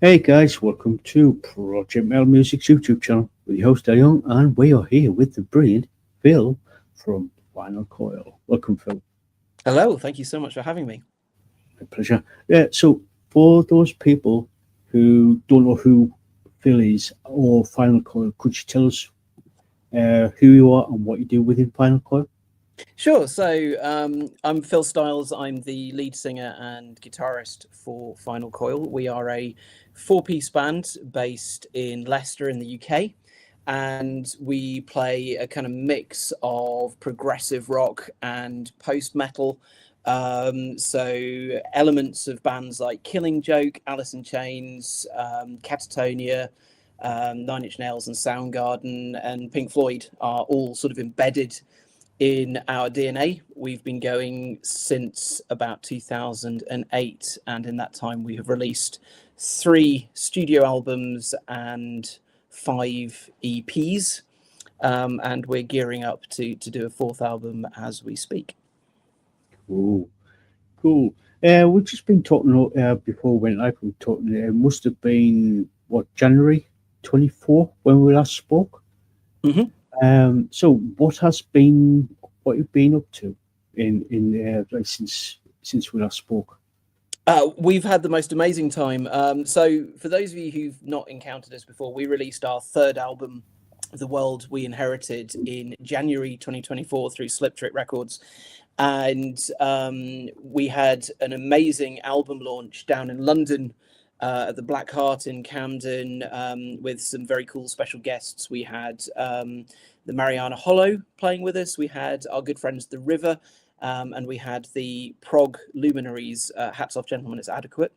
Hey guys, welcome to Project Metal Music's YouTube channel with your host Young, and we are here with the brilliant Phil from Final Coil. Welcome, Phil. Hello, thank you so much for having me. My pleasure. Yeah, so for those people who don't know who Phil is or Final Coil, could you tell us who you are and what you do within Final Coil? Sure. I'm Phil Styles. I'm the lead singer and guitarist for Final Coil. We are a four-piece band based in Leicester in the UK, and we play a kind of mix of progressive rock and post-metal. So elements of bands like Killing Joke, Alice in Chains, Catatonia, Nine Inch Nails, and Soundgarden, and Pink Floyd are all sort of embedded in our DNA. We've been going since about 2008, and in that time we have released 3 studio albums and 5 EPs, and we're gearing up to do a 4th album as we speak. Oh, cool. We've just been talking before we went live. We were talking. It must have been what, January 24 when we last spoke. Mm-hmm. So what you've been up to in like since we last spoke? We've had the most amazing time. So for those of you who've not encountered us before, we released our 3rd album, The World We Inherited, in January 2024 through Slip Trick Records. And we had an amazing album launch down in London at the Black Heart in Camden, with some very cool special guests. We had the Mariana Hollow playing with us. We had our good friends The River, and we had the prog luminaries, Hats Off Gentlemen, It's Adequate.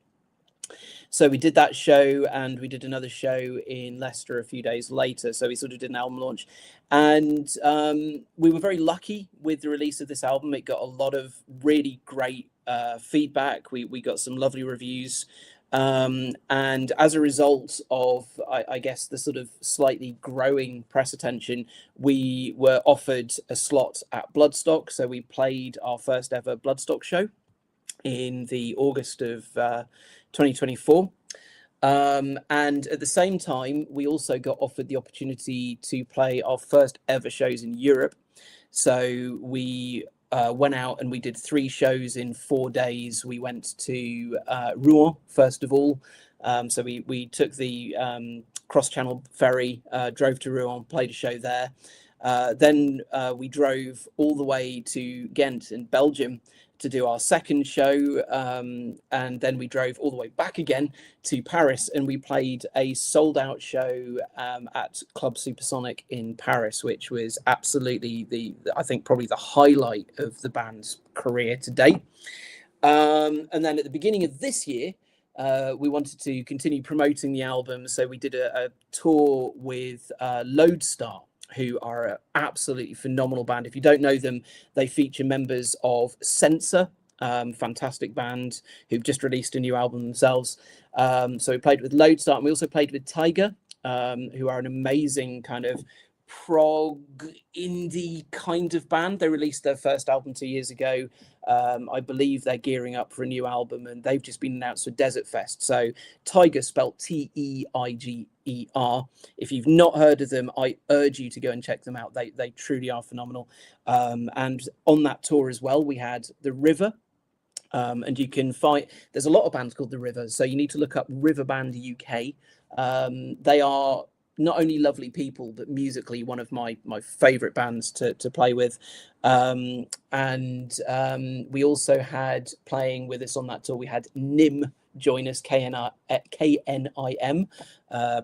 So we did that show, and we did another show in Leicester a few days later. So we sort of did an album launch, and we were very lucky with the release of this album. It got a lot of really great feedback. We got some lovely reviews. And as a result of, I guess, the sort of slightly growing press attention, we were offered a slot at Bloodstock. So we played our first ever Bloodstock show in the August of 2024. And at the same time, we also got offered the opportunity to play our first ever shows in Europe. So we went out and we did 3 shows in 4 days. We went to Rouen, first of all. So we took the cross-channel ferry, drove to Rouen, played a show there. Then we drove all the way to Ghent in Belgium to do our 2nd show, and then we drove all the way back again to Paris, and we played a sold-out show at Club Supersonic in Paris, which was absolutely I think probably the highlight of the band's career to date. And then at the beginning of this year, we wanted to continue promoting the album, so we did a tour with Lodestar, who are an absolutely phenomenal band. If you don't know them, they feature members of Censor, fantastic band who've just released a new album themselves. So we played with Lodestar, and we also played with Tiger, who are an amazing kind of prog indie kind of band. They released their first album 2 years ago. I believe they're gearing up for a new album, and they've just been announced for Desert Fest. So Tiger, spelled Teiger. If you've not heard of them, I urge you to go and check them out. They truly are phenomenal. And on that tour as well, we had The River. And you can find, there's a lot of bands called The River, so you need to look up River Band UK. They are not only lovely people, but musically one of my favorite bands to play with. And we also had, playing with us on that tour, we had NIM join us, KNIM,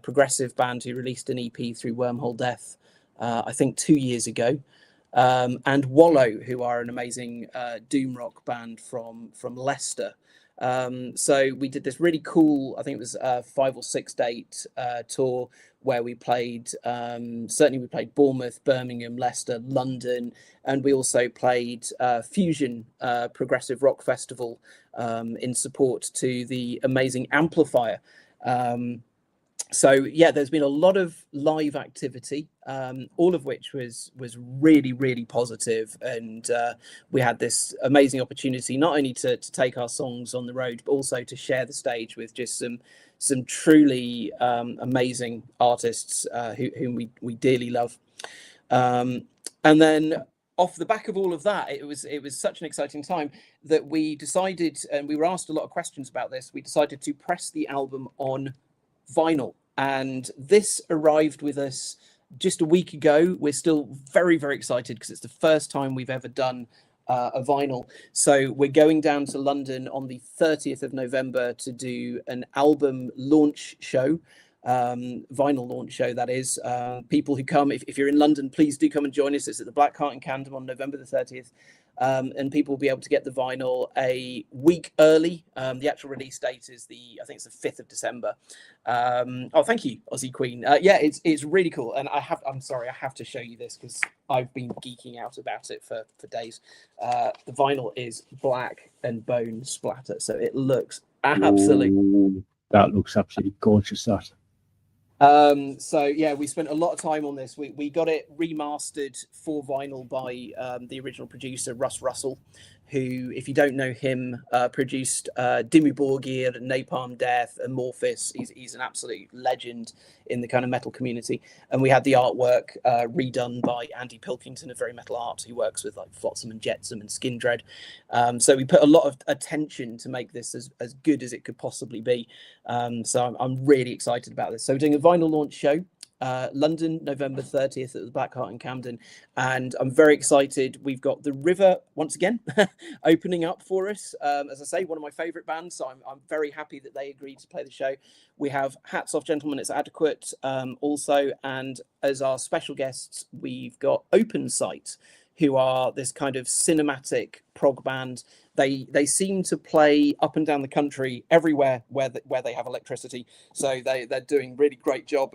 progressive band who released an EP through Wormhole Death, I think 2 years ago. And Wallow, who are an amazing doom rock band from Leicester. So we did this really cool, I think it was a 5 or 6 date tour where we played, certainly we played Bournemouth, Birmingham, Leicester, London, and we also played Fusion Progressive Rock Festival in support to the amazing Amplifier. So yeah, there's been a lot of live activity, all of which was really, really positive. And we had this amazing opportunity not only to take our songs on the road, but also to share the stage with just some truly amazing artists whom we dearly love. And then off the back of all of that, it was such an exciting time that we decided, and we were asked a lot of questions about this, we decided to press the album on vinyl. And this arrived with us just a week ago. We're still very, very excited because it's the first time we've ever done a vinyl. So we're going down to London on the 30th of November to do an album launch show, vinyl launch show, that is. People who come, if you're in London, please do come and join us. It's at the Black Heart and Camden on November the 30th. And people will be able to get the vinyl a week early. The actual release date is I think it's the 5th of December. Oh, thank you, Aussie Queen. Yeah, it's really cool. And I'm sorry, I have to show you this because I've been geeking out about it for days. The vinyl is black and bone splatter, so it looks absolutely. Ooh, that looks absolutely gorgeous. That. So yeah, we spent a lot of time on this. We got it remastered for vinyl by the original producer Russ Russell, who, if you don't know him, produced Dimmu Borgir, Napalm Death, Amorphis. He's an absolute legend in the kind of metal community. And we had the artwork redone by Andy Pilkington of Very Metal Art, who works with like Flotsam and Jetsam and Skin Dread. So we put a lot of attention to make this as good as it could possibly be. So I'm really excited about this. So we're doing a vinyl launch show. London, November 30th at the Black Heart in Camden. And I'm very excited. We've got The River once again opening up for us. As I say, one of my favourite bands. So I'm very happy that they agreed to play the show. We have Hats Off Gentlemen, It's Adequate also. And as our special guests, we've got Open Sight, who are this kind of cinematic prog band. They seem to play up and down the country everywhere where they have electricity. So they're doing really great job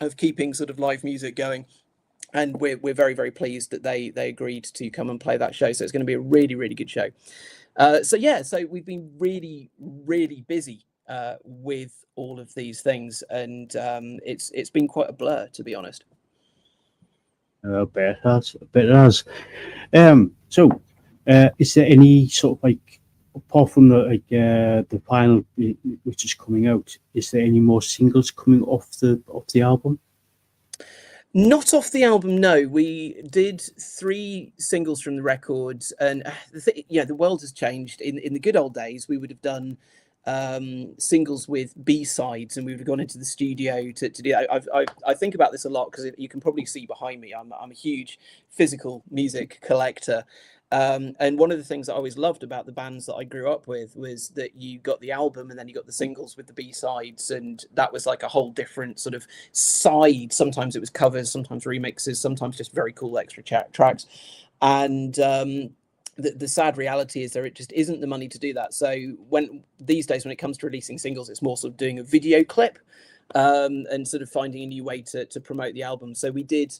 of keeping sort of live music going, and we're very, very pleased that they agreed to come and play that show. So it's going to be a really, really good show. So we've been really, really busy with all of these things, and it's been quite a blur, to be honest. I bet it has. So is there any sort of like, apart from the final which is coming out, is there any more singles coming off the album? Not off the album, no. We did 3 singles from the record, and the world has changed. In the good old days, we would have done singles with B-sides, and we would have gone into the studio to do that. I think about this a lot because you can probably see behind me, I'm a huge physical music collector. And one of the things that I always loved about the bands that I grew up with was that you got the album and then you got the singles with the B-sides, and that was like a whole different sort of side. Sometimes it was covers, sometimes remixes, sometimes just very cool extra tracks. And the sad reality is there just isn't the money to do that. So these days when it comes to releasing singles, it's more sort of doing a video clip and sort of finding a new way to promote the album. So we did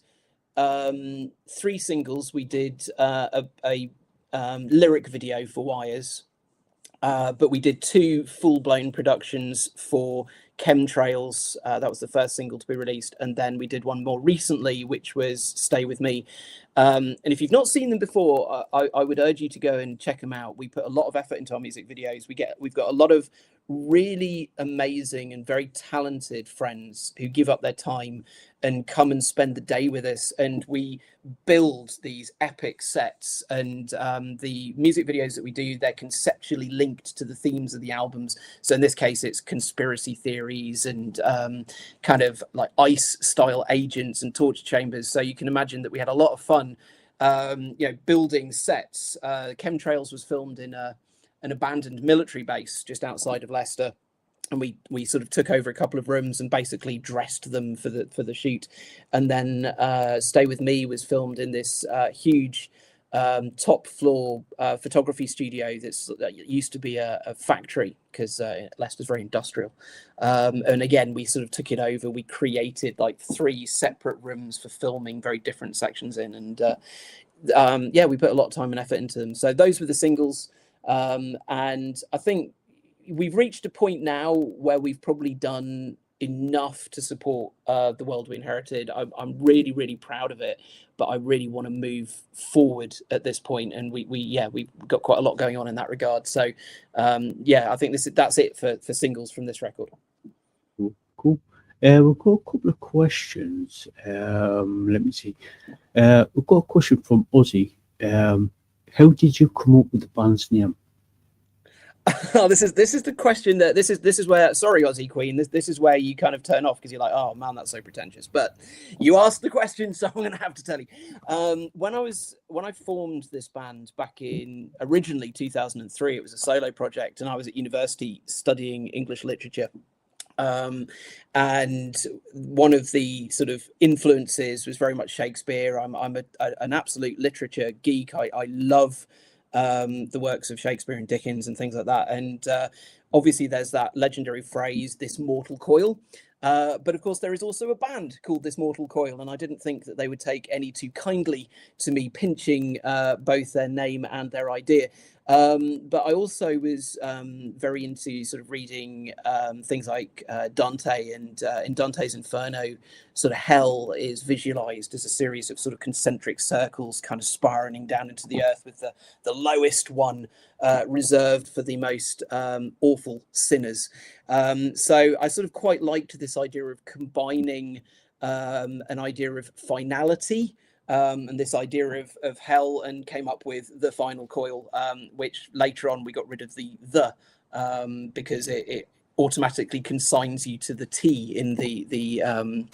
3 singles. We did a lyric video for Wires, but we did 2 full-blown productions for Chemtrails. That was the first single to be released, and then we did one more recently, which was Stay With Me. And if you've not seen them before, I would urge you to go and check them out. We put a lot of effort into our music videos. We've got a lot of really amazing and very talented friends who give up their time and come and spend the day with us, and we build these epic sets. And the music videos that we do, they're conceptually linked to the themes of the albums. So in this case, it's conspiracy theories and kind of like ICE style agents and torture chambers. So you can imagine that we had a lot of fun building sets. Chemtrails was filmed in an abandoned military base just outside of Leicester, and we sort of took over a couple of rooms and basically dressed them for the shoot. And then Stay With Me was filmed in this huge top floor photography studio that used to be a factory, because Leicester's very industrial. And again, we sort of took it over. We created like 3 separate rooms for filming very different sections in, and we put a lot of time and effort into them. So those were the singles. And I think we've reached a point now where we've probably done enough to support the world we inherited. I'm really, really proud of it, but I really want to move forward at this point, and we've got quite a lot going on in that regard. So I think that's it for singles from this record. Cool. We've got a couple of questions. Let me see. We've got a question from Ozzy. How did you come up with the band's name? Oh, this is the question that this is where, sorry, Aussie Queen, this is where you kind of turn off because you're like, oh man, that's so pretentious. But you asked the question, so I'm going to have to tell you. When I formed this band back in originally 2003, it was a solo project, and I was at university studying English literature. And one of the sort of influences was very much Shakespeare. I'm an absolute literature geek. I love the works of Shakespeare and Dickens and things like that. And obviously there's that legendary phrase, this mortal coil. But of course there is also a band called This Mortal Coil, and I didn't think that they would take any too kindly to me pinching both their name and their idea. But I also was very into sort of reading things like Dante, and in Dante's Inferno, sort of hell is visualized as a series of sort of concentric circles kind of spiraling down into the earth, with the lowest one reserved for the most awful sinners. So I sort of quite liked this idea of combining an idea of finality and this idea of hell, and came up with the Final Coil, which later on we got rid of the because it automatically consigns you to the T in the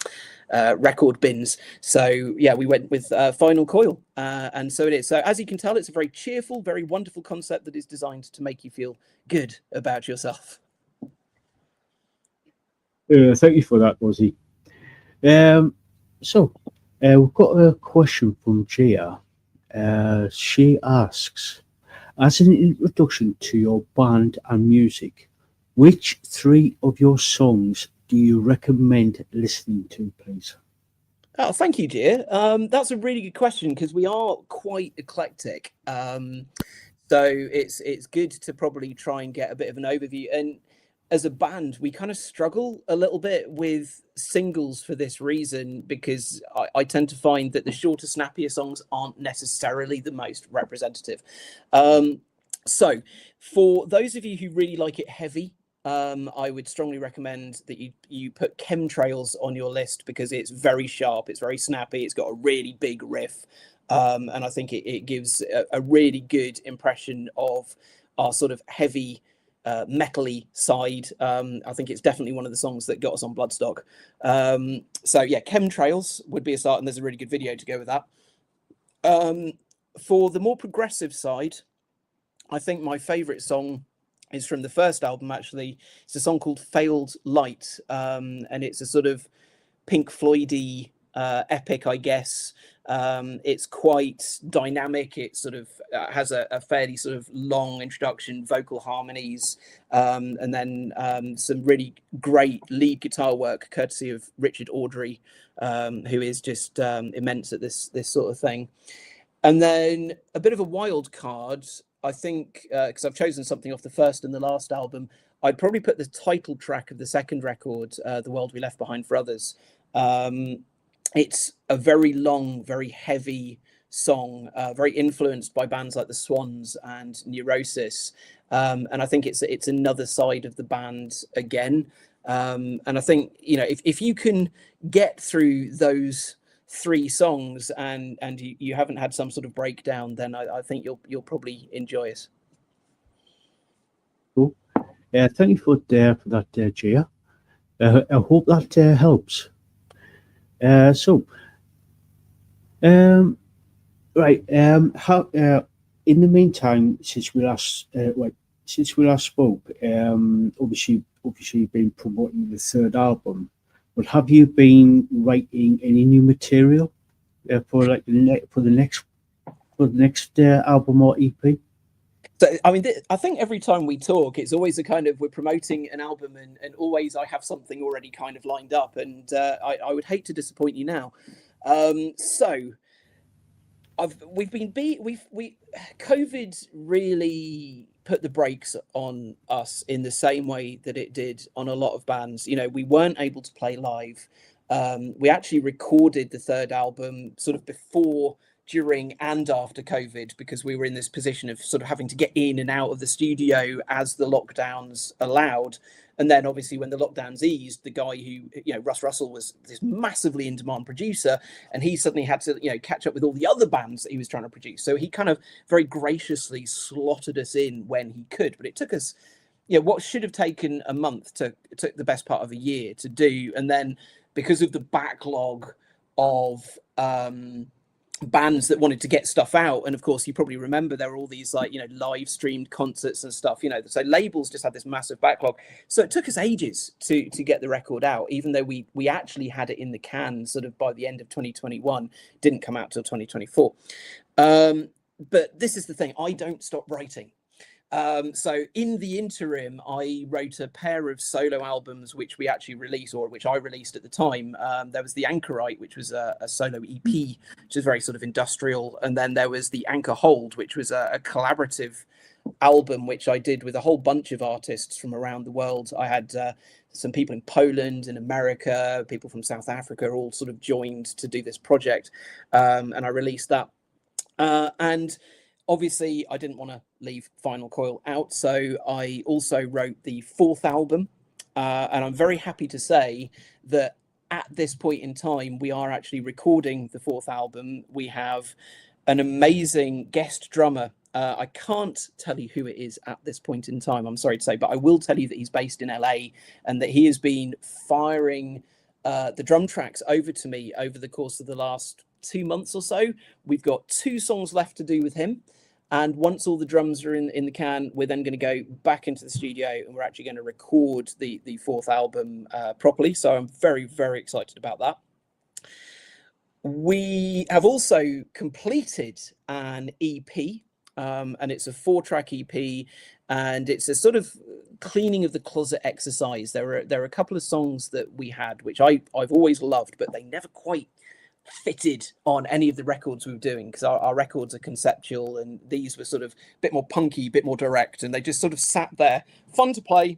record bins. So yeah, we went with Final Coil, and so it is. So as you can tell, it's a very cheerful, very wonderful concept that is designed to make you feel good about yourself. Thank you for that, Ozzy. So we've got a question from Gia. She asks, as an introduction to your band and music, which 3 of your songs do you recommend listening to, please? Oh, thank you, dear. That's a really good question, because we are quite eclectic. So it's good to probably try and get a bit of an overview. And as a band, we kind of struggle a little bit with singles for this reason, because I tend to find that the shorter, snappier songs aren't necessarily the most representative. So for those of you who really like it heavy, I would strongly recommend that you put Chemtrails on your list, because it's very sharp, it's very snappy, it's got a really big riff, and I think it gives a really good impression of our sort of heavy metally side. I think it's definitely one of the songs that got us on Bloodstock. So yeah, Chemtrails would be a start, and there's a really good video to go with that. For the more progressive side, I think my favorite song is from the first album, actually. It's a song called Failed Light, and it's a sort of Pink Floyd-y epic, I guess. It's quite dynamic. It sort of has a fairly sort of long introduction, vocal harmonies, and then some really great lead guitar work courtesy of Richard Audrey, who is just immense at this sort of thing. And then a bit of a wild card, I think, because I've chosen something off the first and the last album, I'd probably put the title track of the second record, The World We Left Behind for Others. It's a very long, very heavy song, very influenced by bands like the Swans and Neurosis. And I think it's another side of the band again. And I think, you know, if you can get through those 3 songs and you haven't had some sort of breakdown, then I think you'll probably enjoy it. Cool. Thank you for that, Gia. I hope that helps. Right. How in the meantime, since we last spoke, obviously you've been promoting the third album, but have you been writing any new material for the next album or EP? So, I mean, I think every time we talk, it's always a kind of, we're promoting an album, and always I have something already kind of lined up, and I would hate to disappoint you now. So COVID really put the brakes on us in the same way that it did on a lot of bands. You know, we weren't able to play live. We actually recorded the third album sort of before, during, and after COVID, because we were in this position of sort of having to get in and out of the studio as the lockdowns allowed. And then obviously when the lockdowns eased, the guy who, you know, Russ Russell, was this massively in demand producer, and he suddenly had to, you know, catch up with all the other bands that he was trying to produce. So he kind of very graciously slotted us in when he could, but it took us, you know, what should have taken a month took the best part of a year to do. And then because of the backlog of bands that wanted to get stuff out, and of course you probably remember there were all these, like, you know, live streamed concerts and stuff, you know, so labels just had this massive backlog. So it took us ages to get the record out, even though we actually had it in the can sort of by the end of 2021. Didn't come out till 2024. But this is the thing, I don't stop writing. So in the interim, I wrote a pair of solo albums, which we actually released, or which I released at the time. There was the Anchorite, which was a solo EP, which is very sort of industrial. And then there was the Anchor Hold, which was a collaborative album, which I did with a whole bunch of artists from around the world. I had some people in Poland, in America, people from South Africa, all sort of joined to do this project. And I released that. And obviously, I didn't want to leave Final Coil out, so I also wrote the fourth album. And I'm very happy to say that at this point in time, we are actually recording the fourth album. We have an amazing guest drummer. I can't tell you who it is at this point in time, I'm sorry to say, but I will tell you that he's based in LA and that he has been firing the drum tracks over to me over the course of the last 2 months or so. We've got 2 songs left to do with him. And once all the drums are in the can, we're then going to go back into the studio and we're actually going to record the fourth album properly. So I'm very, very excited about that. We have also completed an EP, and it's a 4-track EP, and it's a sort of cleaning of the closet exercise. There are a couple of songs that we had, which I've always loved, but they never quite fitted on any of the records we were doing, because our records are conceptual and these were sort of a bit more punky, a bit more direct, and they just sort of sat there, fun to play,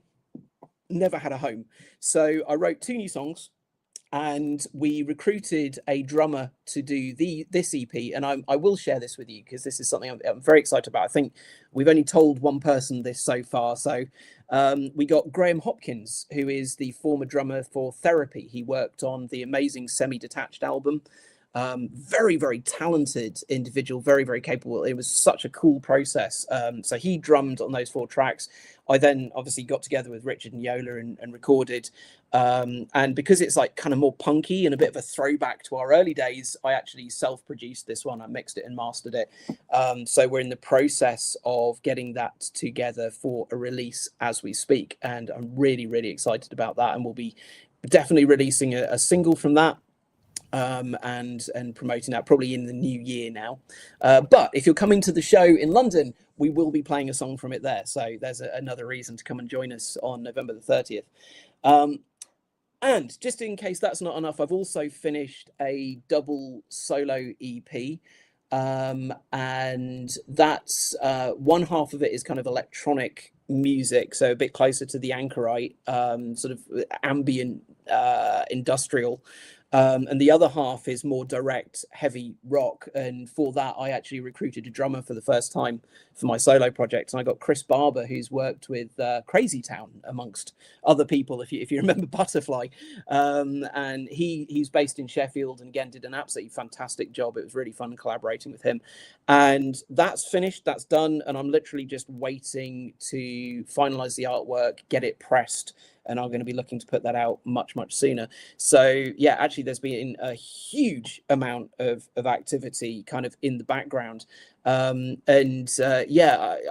never had a home. So I wrote 2 new songs and we recruited a drummer to do this EP, and I will share this with you because this is something I'm very excited about. I think we've only told one person this so far. So we got Graham Hopkins, who is the former drummer for Therapy. He worked on the amazing Semi-Detached album. Very, very talented individual, very, very capable. It was such a cool process. So he drummed on those 4 tracks. I then obviously got together with Richard and Yola and recorded. And because it's like kind of more punky and a bit of a throwback to our early days, I actually self-produced this one. I mixed it and mastered it. So we're in the process of getting that together for a release as we speak. And I'm really, really excited about that. And we'll be definitely releasing a single from that. And promoting that probably in the new year now. But if you're coming to the show in London, we will be playing a song from it there. So there's another reason to come and join us on November the 30th. And just in case that's not enough, I've also finished a double solo EP. And that's one half of it is kind of electronic music, so a bit closer to the Anchorite, sort of ambient industrial. And the other half is more direct, heavy rock. And for that, I actually recruited a drummer for the first time for my solo project. And I got Chris Barber, who's worked with Crazy Town, amongst other people, if you remember Butterfly. And he's based in Sheffield, and again, did an absolutely fantastic job. It was really fun collaborating with him. And that's finished, that's done. And I'm literally just waiting to finalize the artwork, get it pressed. And I'm going to be looking to put that out much, much sooner. So yeah, actually there's been a huge amount of activity kind of in the background. Yeah,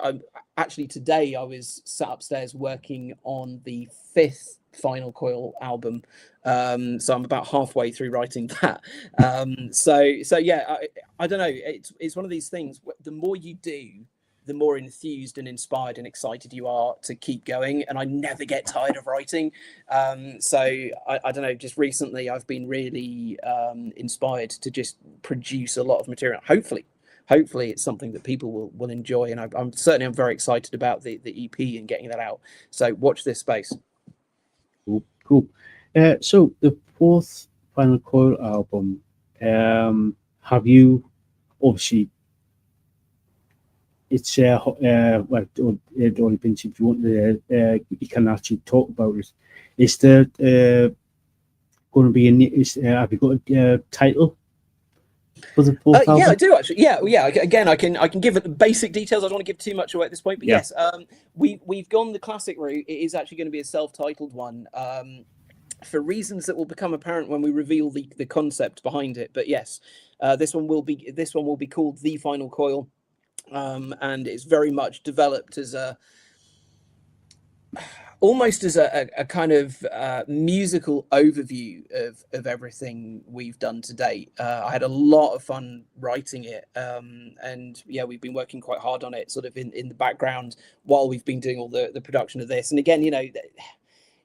I actually today I was sat upstairs working on the 5th Final Coil album. So I'm about halfway through writing that. So yeah, I don't know. It's one of these things, the more you do, the more enthused and inspired and excited you are to keep going. And I never get tired of writing. So I don't know, just recently I've been really inspired to just produce a lot of material. Hopefully hopefully it's something that people will enjoy. And I'm very excited about the EP and getting that out. So watch this space. Cool, cool. So the fourth Final Coil album, have you obviously it's well it only been if you want you can actually talk about it. Is there going to be have you got a title for the fourth album? Yeah, I do actually. Yeah. Again, I can give it the basic details. I don't want to give too much away at this point, but yes, we've gone the classic route. It is actually going to be a self-titled one. For reasons that will become apparent when we reveal the concept behind it. But yes, this one will be called The Final Coil, and it's very much developed as almost as a kind of musical overview of everything we've done to date. I had a lot of fun writing it, and yeah, we've been working quite hard on it, sort of in the background while we've been doing all the production of this. And again,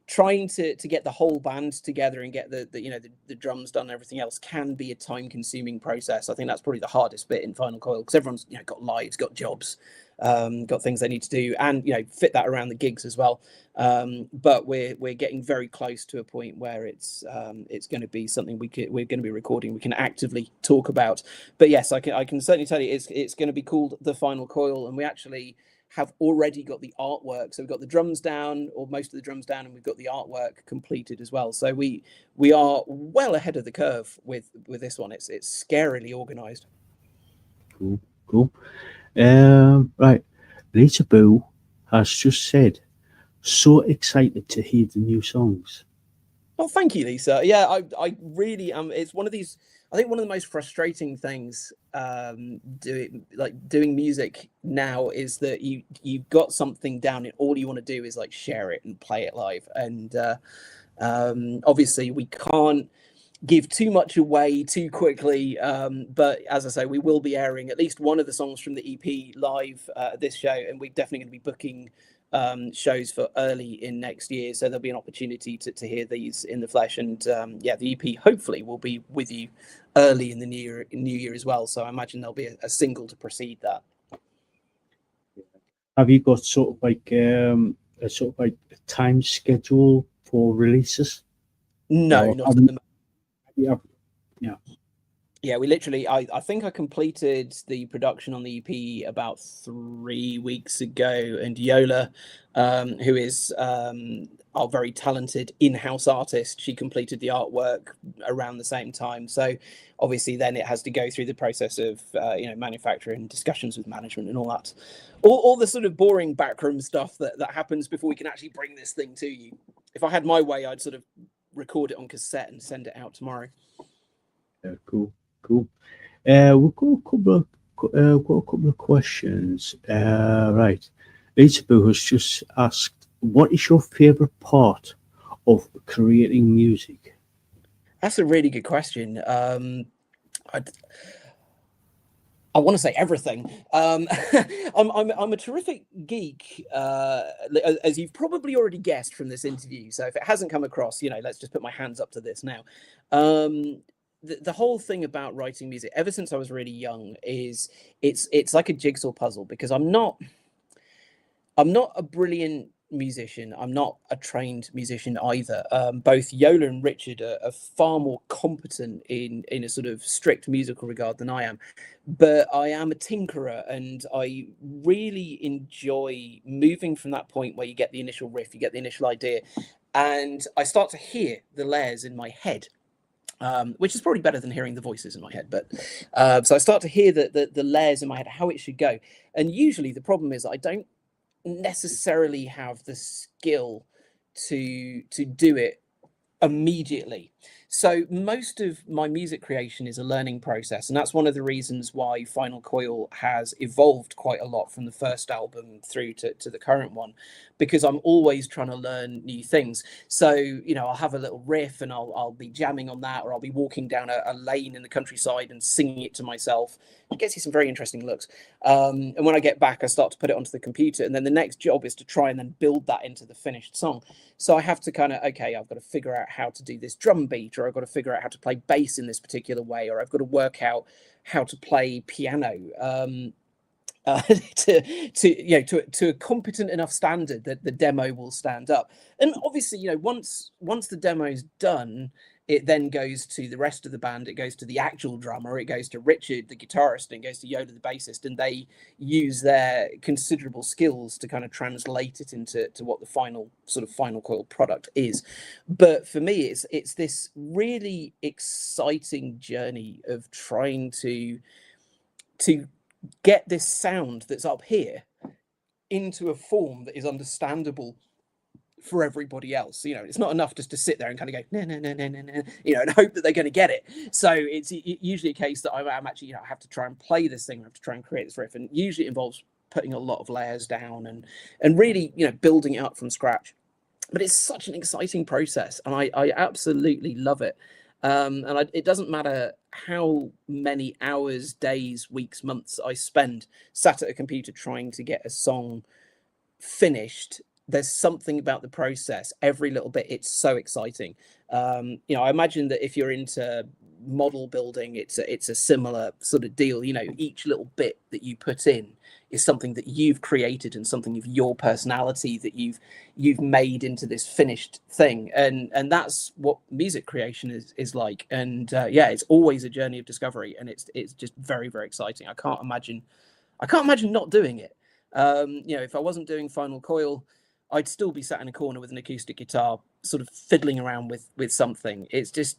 trying to get the whole band together and get the drums done and everything else can be a time-consuming process. I think that's probably the hardest bit in Final Coil, because everyone's got lives, got jobs, got things they need to do, and fit that around the gigs as well. But we're getting very close to a point where it's going to be something we're going to be recording, we can actively talk about. But yes, I can certainly tell you it's going to be called The Final Coil, and we actually have already got the artwork. So we've got the drums down, or most of the drums down, and we've got the artwork completed as well. So we are well ahead of the curve with this one. It's scarily organized. Cool. Right. Lisaboo has just said, so excited to hear the new songs. Well, thank you, Lisa. Yeah, I really am. It's one of these, I think one of the most frustrating things doing music now is that you've got something down and all you want to do is share it and play it live. And obviously we can't give too much away too quickly, but as I say, we will be airing at least one of the songs from the EP live this show, and we're definitely going to be booking shows for early in next year, so there'll be an opportunity to hear these in the flesh. And the EP hopefully will be with you early in the new year as well, so I imagine there'll be a single to precede that. Have you got sort of a time schedule for releases? No, not at the moment. Yeah, we literally, I think I completed the production on the EP about 3 weeks ago, and Yola, who is our very talented in-house artist, she completed the artwork around the same time. So obviously then it has to go through the process of manufacturing, discussions with management and all that, all the sort of boring backroom stuff that happens before we can actually bring this thing to you. If I had my way, I'd sort of record it on cassette and send it out tomorrow. Yeah, cool. We've got a couple of questions. Right. Lisaboo has just asked, what is your favorite part of creating music? That's a really good question. I want to say everything. I'm a terrific geek, as you've probably already guessed from this interview. So if it hasn't come across, let's just put my hands up to this now. The whole thing about writing music, ever since I was really young, is it's like a jigsaw puzzle, because I'm not a brilliant musician. I'm not a trained musician either. Both Yola and Richard are far more competent in a sort of strict musical regard than I am. But I am a tinkerer, and I really enjoy moving from that point where you get the initial riff, you get the initial idea, and I start to hear the layers in my head. Which is probably better than hearing the voices in my head. But so I start to hear the layers in my head, how it should go. And usually the problem is I don't necessarily have the skill to do it immediately. So most of my music creation is a learning process, and that's one of the reasons why Final Coil has evolved quite a lot from the first album through to the current one, because I'm always trying to learn new things. So I'll have a little riff and I'll be jamming on that, or I'll be walking down a lane in the countryside and singing it to myself. It gets you some very interesting looks, and when I get back I start to put it onto the computer, and then the next job is to try and then build that into the finished song. So I have to I've got to figure out how to do this drum beat, or I've got to figure out how to play bass in this particular way, or I've got to work out how to play piano. To a competent enough standard that the demo will stand up. And obviously, once the demo's done, it then goes to the rest of the band. It goes to the actual drummer. It goes to Richard, the guitarist, and it goes to Yoda, the bassist, and they use their considerable skills to kind of translate it into what the final Coil product is. But for me, it's this really exciting journey of trying to get this sound that's up here into a form that is understandable for everybody else. It's not enough just to sit there and kind of go no, and hope that they're going to get it. So it's usually a case that I'm actually, I have to try and play this thing. I have to try and create this riff, and usually it involves putting a lot of layers down and really, building it up from scratch. But it's such an exciting process, and I absolutely love it. It doesn't matter how many hours, days, weeks, months I spend sat at a computer trying to get a song finished. There's something about the process, every little bit. It's so exciting. I imagine that if you're into model building, it's a similar sort of deal. Each little bit that you put in is something that you've created and something of your personality that you've made into this finished thing. And that's what music creation is like. And it's always a journey of discovery, and it's just very, very exciting. I can't imagine not doing it. If I wasn't doing Final Coil, I'd still be sat in a corner with an acoustic guitar, sort of fiddling around with something. It's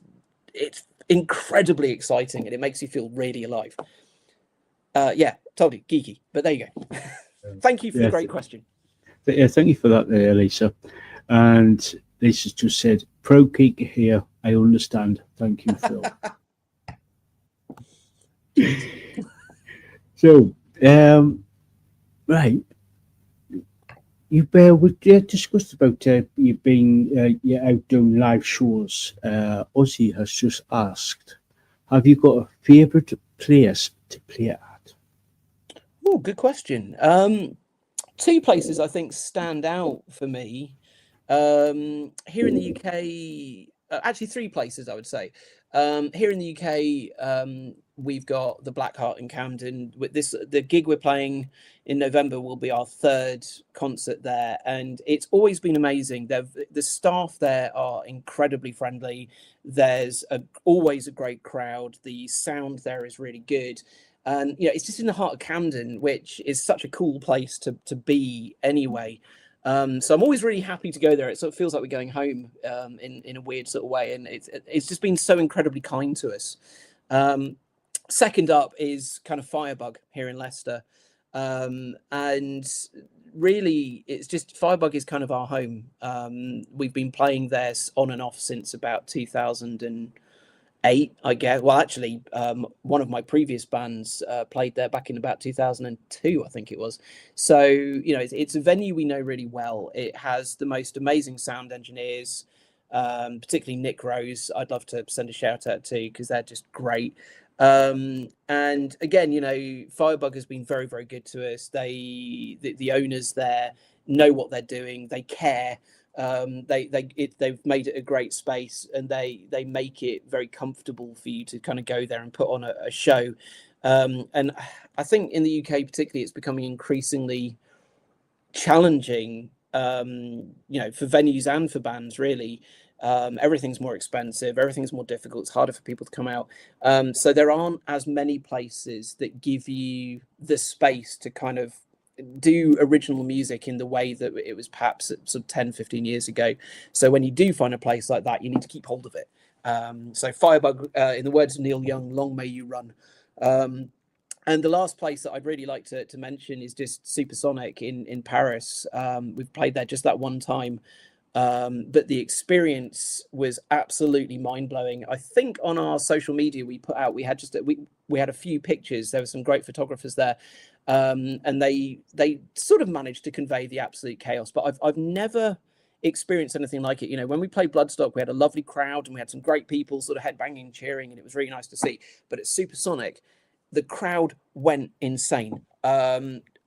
incredibly exciting, and it makes you feel really alive. Told you, geeky, but there you go. Thank you for the great question. Yeah, thank you for that there, Lisa. And Lisa's just said, pro geek here, I understand. Thank you, Phil. So, right. We discussed about you being out doing live shows. Ozzy has just asked, have you got a favourite place to play at? Oh, good question. Two places I think stand out for me. Here in the UK, actually three places I would say. Here in the UK, we've got the Black Heart in Camden. The gig we're playing in November will be our third concert there, and it's always been amazing. The staff there are incredibly friendly. There's always a great crowd. The sound there is really good. And it's just in the heart of Camden, which is such a cool place to be anyway. So I'm always really happy to go there. It sort of feels like we're going home in a weird sort of way, and it's just been so incredibly kind to us. Second up is kind of Firebug here in Leicester, and really it's just Firebug is kind of our home. We've been playing there on and off since about 2008, I guess. Well, actually, one of my previous bands played there back in about 2002, I think it was. So, it's a venue we know really well. It has the most amazing sound engineers, particularly Nick Rose. I'd love to send a shout out to, because they're just great. And again, Firebug has been very, very good to us. The owners there know what they're doing. They care. They've made it a great space, and they make it very comfortable for you to kind of go there and put on a show. And I think in the UK particularly, it's becoming increasingly challenging, for venues and for bands, really. Everything's more expensive, everything's more difficult, it's harder for people to come out. So there aren't as many places that give you the space to kind of do original music in the way that it was perhaps sort of 10-15 years ago. So when you do find a place like that, you need to keep hold of it. So Firebug, in the words of Neil Young, long may you run. And the last place that I'd really like to mention is just Supersonic in Paris. We've played there just that one time, but the experience was absolutely mind-blowing. I think on our social media we put out, we had a few pictures. There were some great photographers there, and they sort of managed to convey the absolute chaos. But I've never experienced anything like it. When we played Bloodstock, we had a lovely crowd and we had some great people sort of headbanging, cheering, and it was really nice to see. But at Supersonic, the crowd went insane.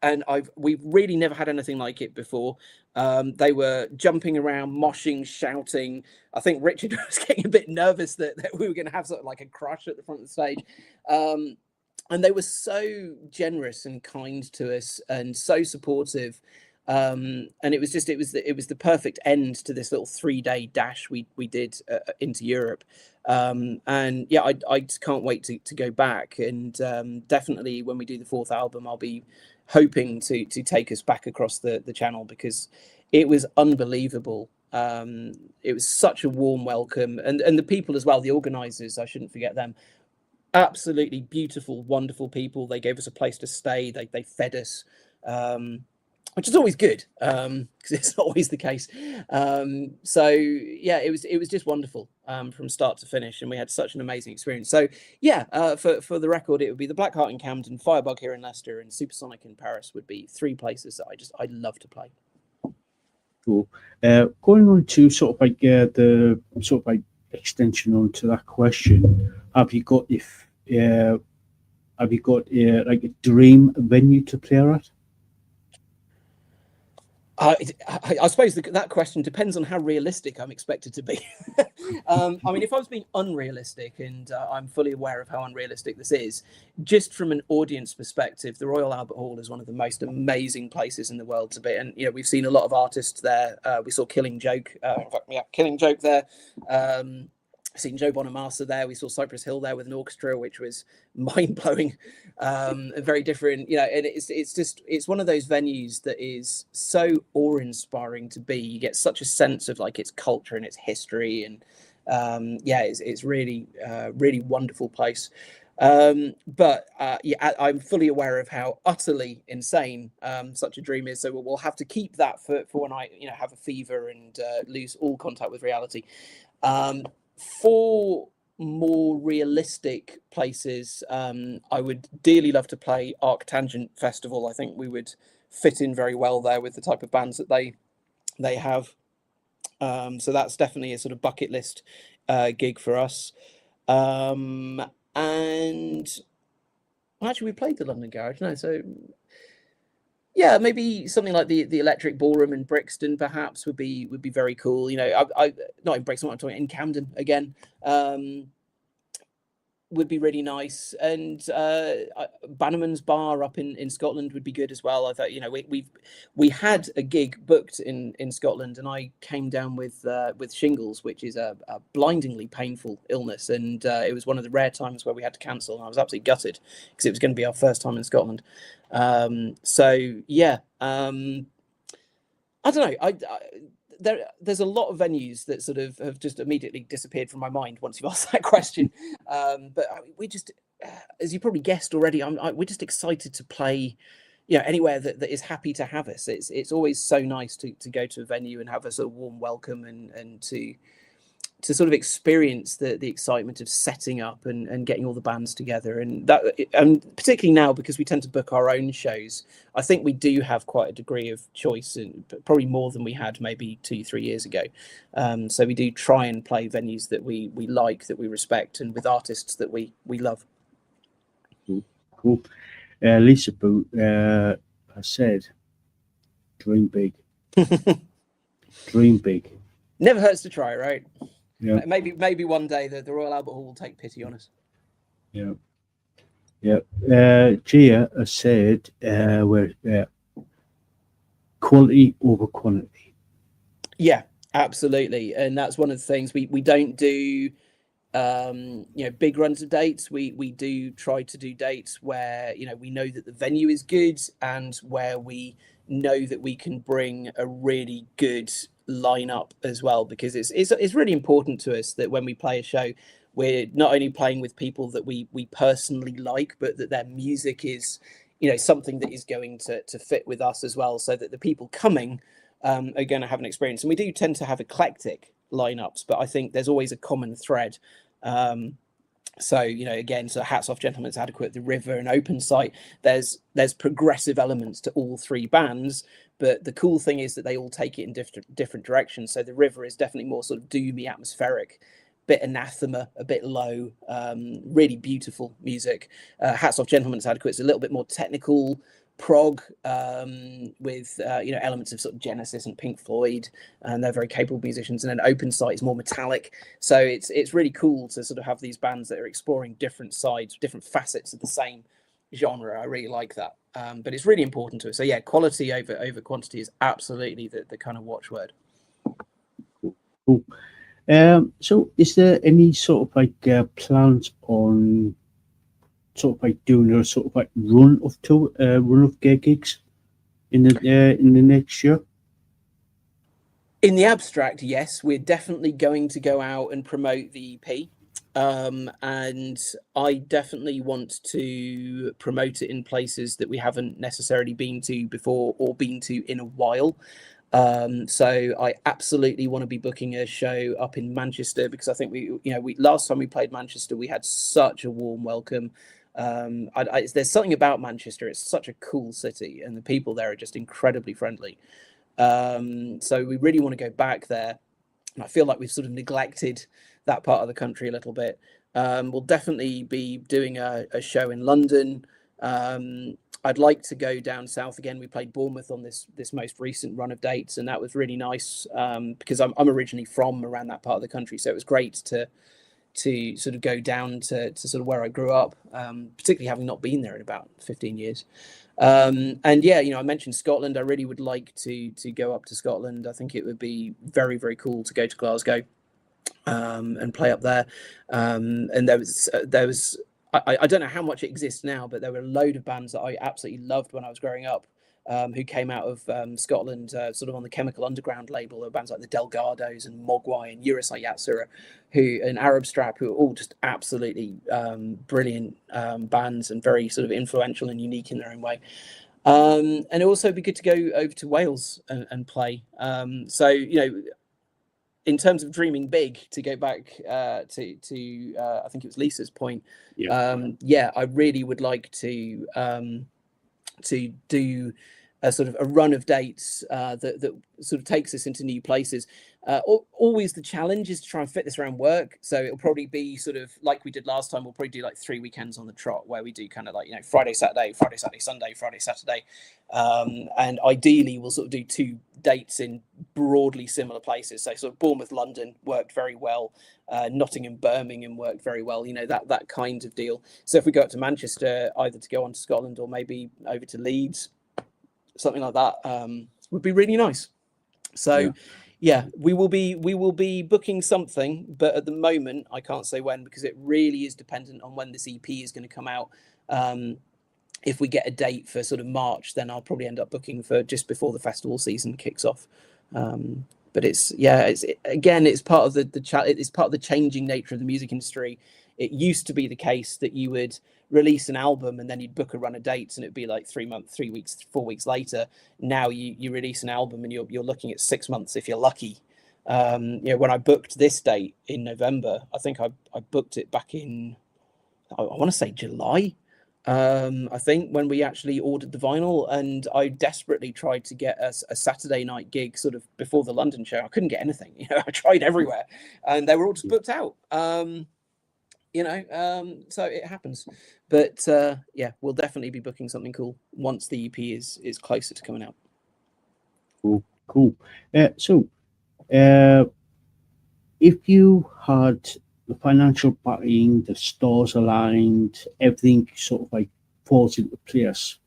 and we've really never had anything like it before. They were jumping around, moshing, shouting. I think Richard was getting a bit nervous that we were going to have sort of like a crush at the front of the stage. And they were so generous and kind to us and so supportive. And it was the perfect end to this little 3-day dash we did into Europe. And yeah, I just can't wait to go back. And definitely when we do the 4th album, I'll be hoping to take us back across the channel, because it was unbelievable. It was such a warm welcome, and the people as well, the organizers, I shouldn't forget them. Absolutely beautiful, wonderful people. They gave us a place to stay. They fed us, which is always good, because it's not always the case. So yeah, it was just wonderful from start to finish, and we had such an amazing experience. So yeah, for the record, it would be the Black Heart in Camden, Firebug here in Leicester, and Supersonic in Paris would be 3 places that I'd love to play. Cool. Going on to sort of like the sort of like extension onto that question, have you got like a dream venue to play at? I suppose that question depends on how realistic I'm expected to be. I mean, if I was being unrealistic, and I'm fully aware of how unrealistic this is, just from an audience perspective, the Royal Albert Hall is one of the most amazing places in the world to be. And you know, we've seen a lot of artists there. We saw Killing Joke, Killing Joke there. Seen Joe Bonamassa there. We saw Cypress Hill there with an orchestra, which was mind blowing, very different. You know, and it's one of those venues that is so awe inspiring to be. You get such a sense of like its culture and its history, and yeah, it's really really wonderful place. But yeah, I'm fully aware of how utterly insane such a dream is. So we'll have to keep that for when I have a fever and lose all contact with reality. For more realistic places, I would dearly love to play Arctangent Festival. I think we would fit in very well there with the type of bands that they have. So that's definitely a sort of bucket list gig for us. And actually, we played the London Garage, no? So yeah, maybe something like the Electric Ballroom in Brixton perhaps would be very cool. You know, I not in Brixton, I'm talking in Camden again. Would be really nice. And Bannerman's Bar up in Scotland would be good as well. I thought, you know, we had a gig booked in Scotland, and I came down with shingles, which is a blindingly painful illness, and it was one of the rare times where we had to cancel, and I was absolutely gutted because it was going to be our first time in Scotland. So yeah, I don't know. There's a lot of venues that sort of have just immediately disappeared from my mind once you've asked that question. But we just, as you probably guessed already, we're just excited to play, you know, anywhere that is happy to have us. It's always so nice to go to a venue and have a sort of warm welcome, and to sort of experience the excitement of setting up and getting all the bands together. And particularly now, because we tend to book our own shows, I think we do have quite a degree of choice, and probably more than we had maybe 2-3 years ago. So we do try and play venues that we like, that we respect, and with artists that we love. Cool. Lisaboo has said, dream big. Dream big. Never hurts to try, right? Yeah. Maybe one day the Royal Albert Hall will take pity on us. Yeah. Yeah. Gia has said, quality over quantity. Yeah, absolutely. And that's one of the things we don't do, big runs of dates. We do try to do dates where, you know, we know that the venue is good, and where we know that we can bring a really good lineup as well, because it's really important to us that when we play a show, we're not only playing with people that we personally like, but that their music is, you know, something that is going to fit with us as well, so that the people coming are going to have an experience. And we do tend to have eclectic lineups, but I think there's always a common thread. So, you know, again, so hats off Gentleman's Adequate, The River, and Open Sight. There's progressive elements to all 3 bands, but the cool thing is that they all take it in different directions. So The River is definitely more sort of doomy, atmospheric, bit anathema, a bit low, really beautiful music. Hats off Gentleman's Adequate is a little bit more technical, prog with elements of sort of Genesis and Pink Floyd, and they're very capable musicians. And then Open Sight is more metallic, so it's really cool to sort of have these bands that are exploring different sides, different facets of the same genre. I really like that, but it's really important to us. So yeah, quality over quantity is absolutely the kind of watchword. Cool. So is there any sort of like plans on sort of like doing a sort of like run of gigs in the next year? In the abstract, yes, we're definitely going to go out and promote the EP. And I definitely want to promote it in places that we haven't necessarily been to before or been to in a while. So I absolutely want to be booking a show up in Manchester, because I think we last time we played Manchester, we had such a warm welcome. There's something about Manchester. It's such a cool city, and the people there are just incredibly friendly. So we really want to go back there. And I feel like we've sort of neglected that part of the country a little bit. We'll definitely be doing a show in London. I'd like to go down south again. We played Bournemouth on this most recent run of dates, and that was really nice, because I'm originally from around that part of the country, so it was great to sort of go down to sort of where I grew up, particularly having not been there in about 15 years. And yeah, I mentioned Scotland. I really would like to go up to Scotland. I think it would be very, very cool to go to Glasgow and play up there. And there was I don't know how much it exists now, but there were a load of bands that I absolutely loved when I was growing up, who came out of Scotland, sort of on the Chemical Underground label. There were bands like the Delgados and Mogwai and Urusai Yatsura, and Arab Strap, who are all just absolutely brilliant bands and very sort of influential and unique in their own way. And it'd also be good to go over to Wales and play. So in terms of dreaming big, to go back to I think it was Lisa's point. Yeah, I really would like to do a sort of a run of dates that sort of takes us into new places. Always the challenge is to try and fit this around work. So it'll probably be sort of like we did last time. We'll probably do like 3 weekends on the trot, where we do kind of like, Friday, Saturday, Sunday, Friday, Saturday. And ideally we'll sort of do 2 dates in broadly similar places. So sort of Bournemouth, London worked very well. Nottingham, Birmingham worked very well, that kind of deal. So if we go up to Manchester, either to go on to Scotland or maybe over to Leeds, something like that, would be really nice. So yeah, we will be booking something, but at the moment I can't say when, because it really is dependent on when this EP is going to come out. If we get a date for sort of March, then I'll probably end up booking for just before the festival season kicks off. But it's part of it's part of the changing nature of the music industry. It used to be the case that you would release an album and then you'd book a run of dates, and it'd be like 3 months, 3 weeks, 4 weeks later. Now you release an album and you're looking at 6 months if you're lucky. When I booked this date in November, I think I booked it back in, I want to say July. I think, when we actually ordered the vinyl, and I desperately tried to get a Saturday night gig sort of before the London show. I couldn't get anything. I tried everywhere, and they were all just booked out. So it happens. But yeah, we'll definitely be booking something cool once the EP is closer to coming out. Cool. So if you had the financial backing, the stars aligned, everything sort of like falls into place,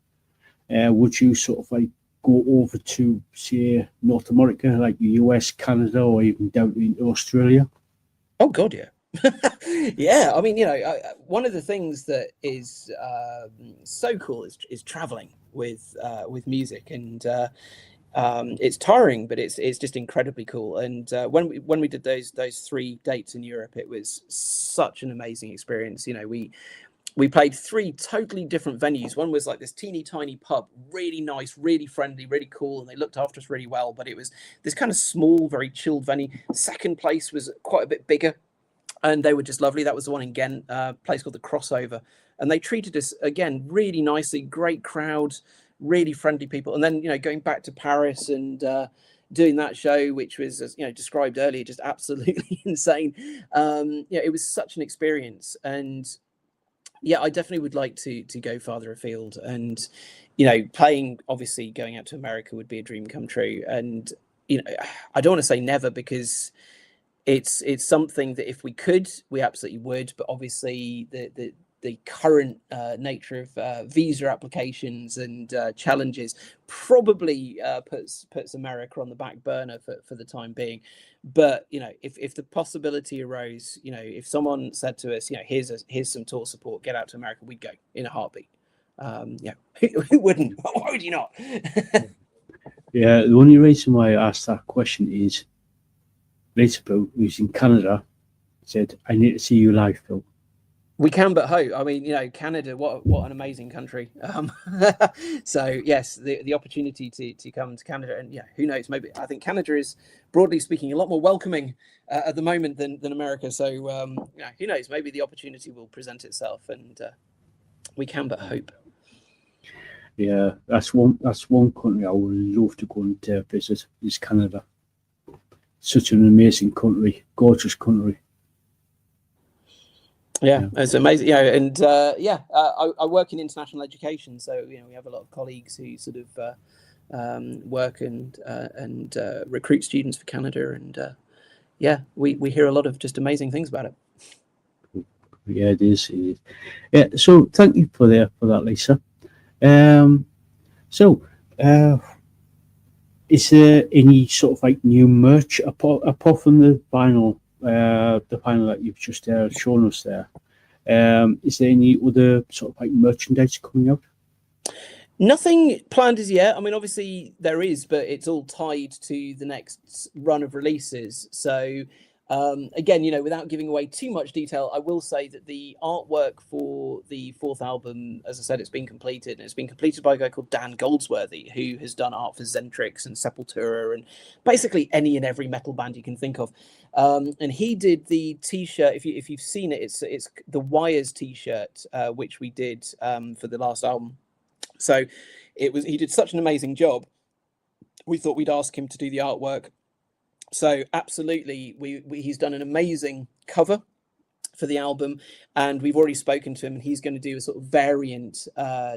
would you sort of like go over to, say, North America, like US, Canada, or even down into Australia? Oh God, yeah. Yeah, I mean, one of the things that is so cool is traveling with music, and it's tiring, but it's just incredibly cool. And when we did those 3 dates in Europe, it was such an amazing experience. We played 3 totally different venues. One was like this teeny tiny pub, really nice, really friendly, really cool, and they looked after us really well. But it was this kind of small, very chilled venue. Second place was quite a bit bigger, and they were just lovely. That was the one in Ghent, a place called the Crossover, and they treated us again really nicely. Great crowd, really friendly people. And then going back to Paris and doing that show, which was, as described earlier, just absolutely insane. It was such an experience, and yeah, I definitely would like to go farther afield. And you know, playing, obviously going out to America would be a dream come true. And, you know, I don't want to say never, because it's something that if we could, we absolutely would. But obviously the current nature of visa applications and challenges probably puts America on the back burner for the time being. But, you know, if the possibility arose, you know, if someone said to us, you know, here's some tour support, get out to America, we'd go in a heartbeat. Yeah, who wouldn't? Why would you not? Yeah, the only reason why I asked that question is Lisaboo, who's in Canada, said, "I need to see you live, Phil." We can but hope. I mean, you know, Canada, what an amazing country. So yes, the opportunity to come to Canada, and yeah, who knows? Maybe I think Canada is, broadly speaking, a lot more welcoming at the moment than America. So yeah, who knows? Maybe the opportunity will present itself, and we can but hope. Yeah, that's one country I would love to go and visit, is Canada. Such an amazing country, gorgeous country. Yeah, it's amazing. Yeah, and I work in international education, so you know we have a lot of colleagues who sort of work and recruit students for Canada, and yeah, we hear a lot of just amazing things about it. Yeah, it is. Yeah, so thank you for that, Lisa. So, is there any sort of like new merch apart from the vinyl that you've just shown us there? Is there any other sort of like merchandise coming out? Nothing planned as yet. I mean, obviously there is, but it's all tied to the next run of releases. So again, you know, without giving away too much detail, I will say that the artwork for the fourth album, as I said, it's been completed, and it's been completed by a guy called Dan Goldsworthy, who has done art for Zentrix and Sepultura and basically any and every metal band you can think of. And he did the T-shirt. If you've seen it, it's the Wires T-shirt, which we did for the last album. So he did such an amazing job. We thought we'd ask him to do the artwork. So absolutely, he's done an amazing cover for the album, and we've already spoken to him, and he's going to do a sort of variant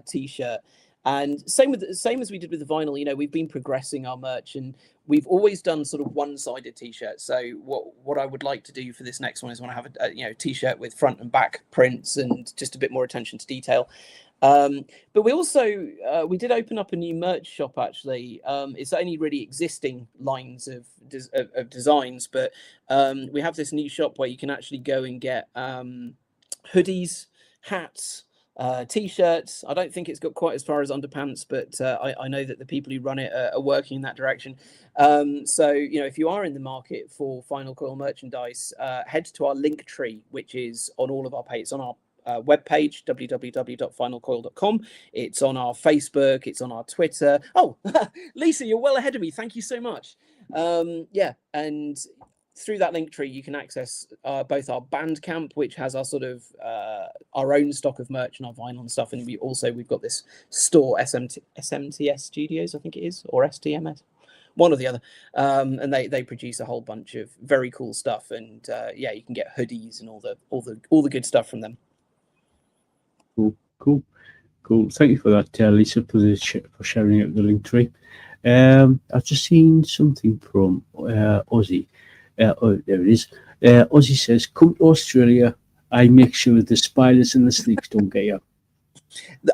T-shirt. And same as we did with the vinyl. You know, we've been progressing our merch, and we've always done sort of one-sided T-shirts. So what I would like to do for this next one is want to have a T-shirt with front and back prints and just a bit more attention to detail. But we also we did open up a new merch shop. Actually, it's only really existing lines of designs, but we have this new shop where you can actually go and get hoodies, hats, T-shirts. I don't think it's got quite as far as underpants, but I know that the people who run it are working in that direction. So you know, if you are in the market for Final Coil merchandise, head to our Linktree, which is on all of our pages, on our webpage, www.finalcoil.com. It's on our Facebook, it's on our Twitter. Oh, Lisa, you're well ahead of me. Thank you so much. Yeah, and through that link tree, you can access both our Bandcamp, which has our sort of our own stock of merch and our vinyl and stuff, and we've got this store, SMTS Studios, I think it is, or STMS. One or the other, and they produce a whole bunch of very cool stuff, and yeah, you can get hoodies and all the good stuff from them. Cool. Thank you for that, Lisa, for sharing out the link tree. I've just seen something from Ozzy. Oh, there it is. Ozzy says, "Come to Australia. I make sure the spiders and the snakes don't get you."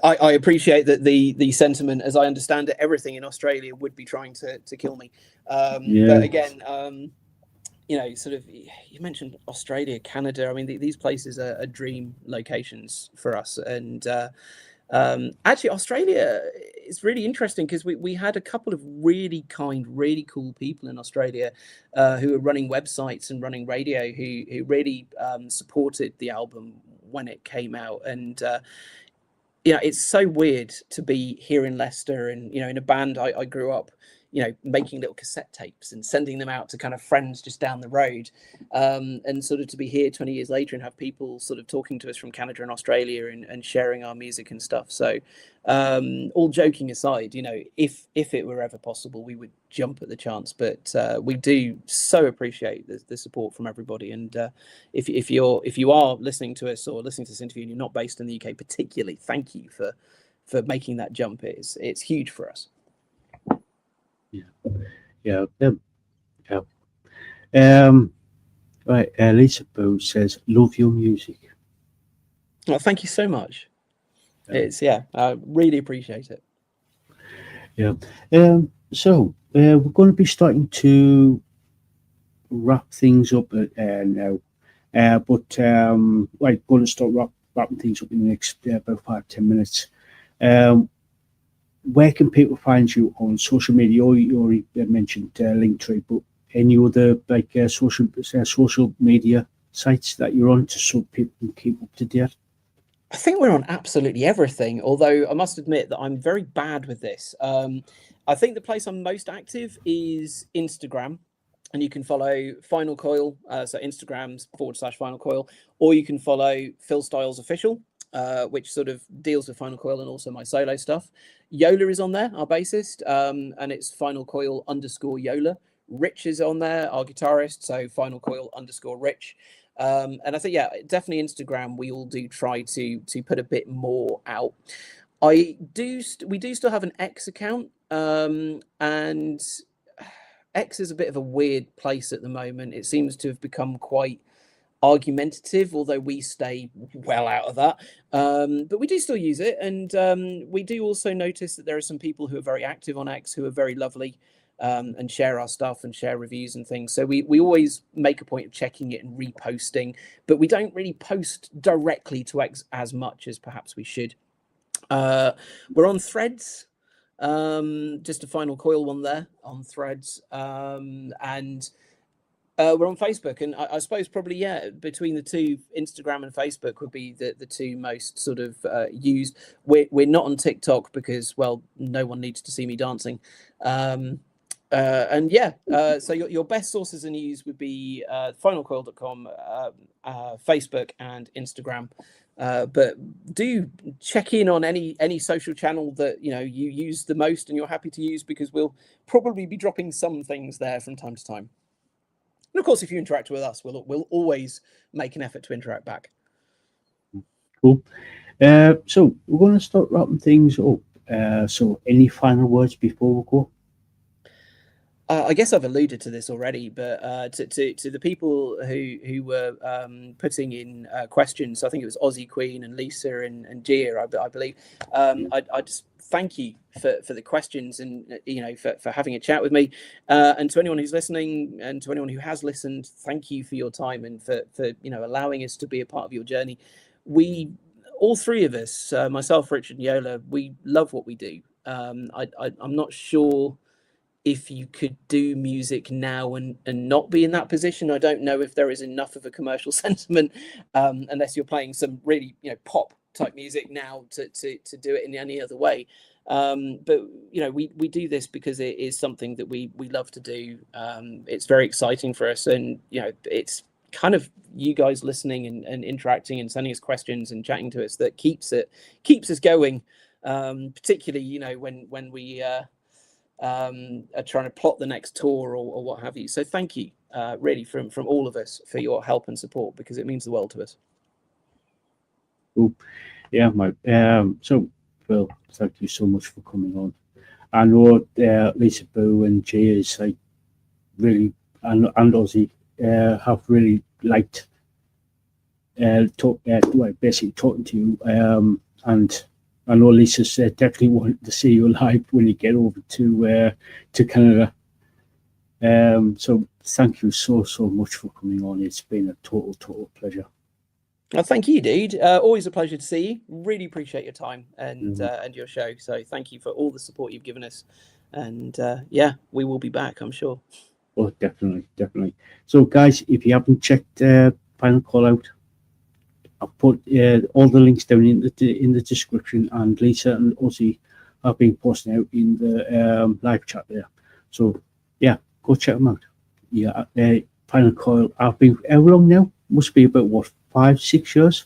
I appreciate that the sentiment. As I understand it, everything in Australia would be trying to kill me. But again, you know, sort of, you mentioned Australia, Canada. I mean, these places are dream locations for us. And actually, Australia is really interesting because we had a couple of really kind, really cool people in Australia who are running websites and running radio who really supported the album when it came out. And you know, it's so weird to be here in Leicester and, you know, in a band I grew up, you know, making little cassette tapes and sending them out to kind of friends just down the road, and sort of to be here 20 years later and have people sort of talking to us from Canada and Australia and sharing our music and stuff. So all joking aside, you know, if it were ever possible, we would jump at the chance, but we do so appreciate the support from everybody. And if you are listening to us or listening to this interview and you're not based in the UK particularly, thank you for for making that jump. It's huge for us. Yeah. Right. Lisaboo says, "Love your music." Well, thank you so much. Um, I really appreciate it. yeah. So we're going to be starting to wrap things up now. But right, going to start wrapping things up in the next about 5-10 minutes. Um, where can people find you on social media? You already mentioned Linktree, but any other like social media sites that you're on, just so people can keep up to date? I think we're on absolutely everything, although I must admit that I'm very bad with this. I think the place I'm most active is Instagram, and you can follow Final Coil, so Instagram's /Final Coil, or you can follow Phil Styles Official, which sort of deals with Final Coil and also my solo stuff. Yola is on there, our bassist, and it's Final Coil _Yola. Rich is on there, our guitarist, so Final Coil _Rich. And I think, yeah, definitely Instagram. We all do try to put a bit more out. We do still have an X account, and X is a bit of a weird place at the moment. It seems to have become quite argumentative, although we stay well out of that. But we do still use it, and we do also notice that there are some people who are very active on X who are very lovely. And share our stuff and share reviews and things. So we always make a point of checking it and reposting, but we don't really post directly to X as much as perhaps we should. We're on Threads, just a Final Coil one there on Threads, and we're on Facebook, and I suppose probably, yeah, between the two, Instagram and Facebook would be the two most sort of used. We're not on TikTok because, well, no one needs to see me dancing. And yeah, so your best sources of news would be finalcoil.com, Facebook and Instagram. But do check in on any social channel that you use the most and you're happy to use, because we'll probably be dropping some things there from time to time. And of course, if you interact with us, we'll always make an effort to interact back. Cool. So we're going to start wrapping things up. So any final words before we go? I guess I've alluded to this already, but to the people who were putting in questions, I think it was Aussie Queen and Lisa and Gia, I believe. I just thank you for the questions, and for having a chat with me. And to anyone who's listening, and to anyone who has listened, thank you for your time and for allowing us to be a part of your journey. We, all three of us, myself, Richard, and Yola, we love what we do. I'm not sure if you could do music now and not be in that position. I don't know if there is enough of a commercial sentiment, unless you're playing some really pop type music now to do it in any other way. But we do this because it is something that we love to do. It's very exciting for us, and it's kind of you guys listening and interacting and sending us questions and chatting to us that keeps us going, particularly when we are trying to plot the next tour or what have you. So thank you, really, from all of us for your help and support, because it means the world to us. Cool. Yeah, mate. So, Phil, thank you so much for coming on. I know Lisaboo and Jay is like really, and Ozzy have really liked basically talking to you. And I know Lisa's definitely wanted to see you live when you get over to Canada. So thank you so much for coming on. It's been a total pleasure. Well, thank you, dude. Always a pleasure to see you. Really appreciate your time and your show. So thank you for all the support you've given us. And yeah, we will be back, I'm sure. Oh, definitely. So, guys, if you haven't checked Final Call out, I'll put all the links down in the description, and Lisa and Ozzy have been posting out in the live chat there. So, yeah, go check them out. Yeah, Final Coil. I've been how long now? Must be about 5-6 years,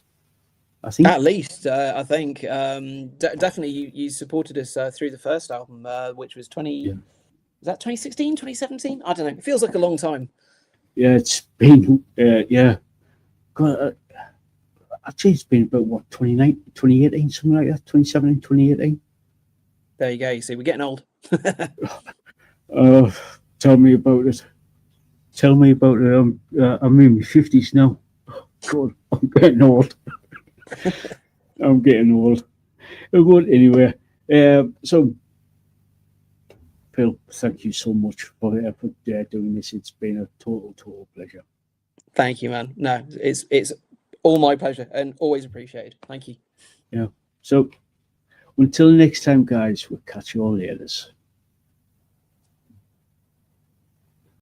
I think. At least, I think. Definitely, you supported us through the first album, which was 20. Yeah. Was that 2016, 2017? I don't know. It feels like a long time. Yeah, it's been. Yeah. God, I'd say it's been about what 2018, something like that, 2017, 2018. There you go. You see, we're getting old. Tell me about it. Tell me about it. I'm in my 50s now. God, I'm getting old. I'm getting old. Good. Anyway, so Phil, thank you so much for doing this. It's been a total pleasure. Thank you, man. No, it's all my pleasure and always appreciated. Thank you. Yeah. So until next time, guys, we'll catch you all later.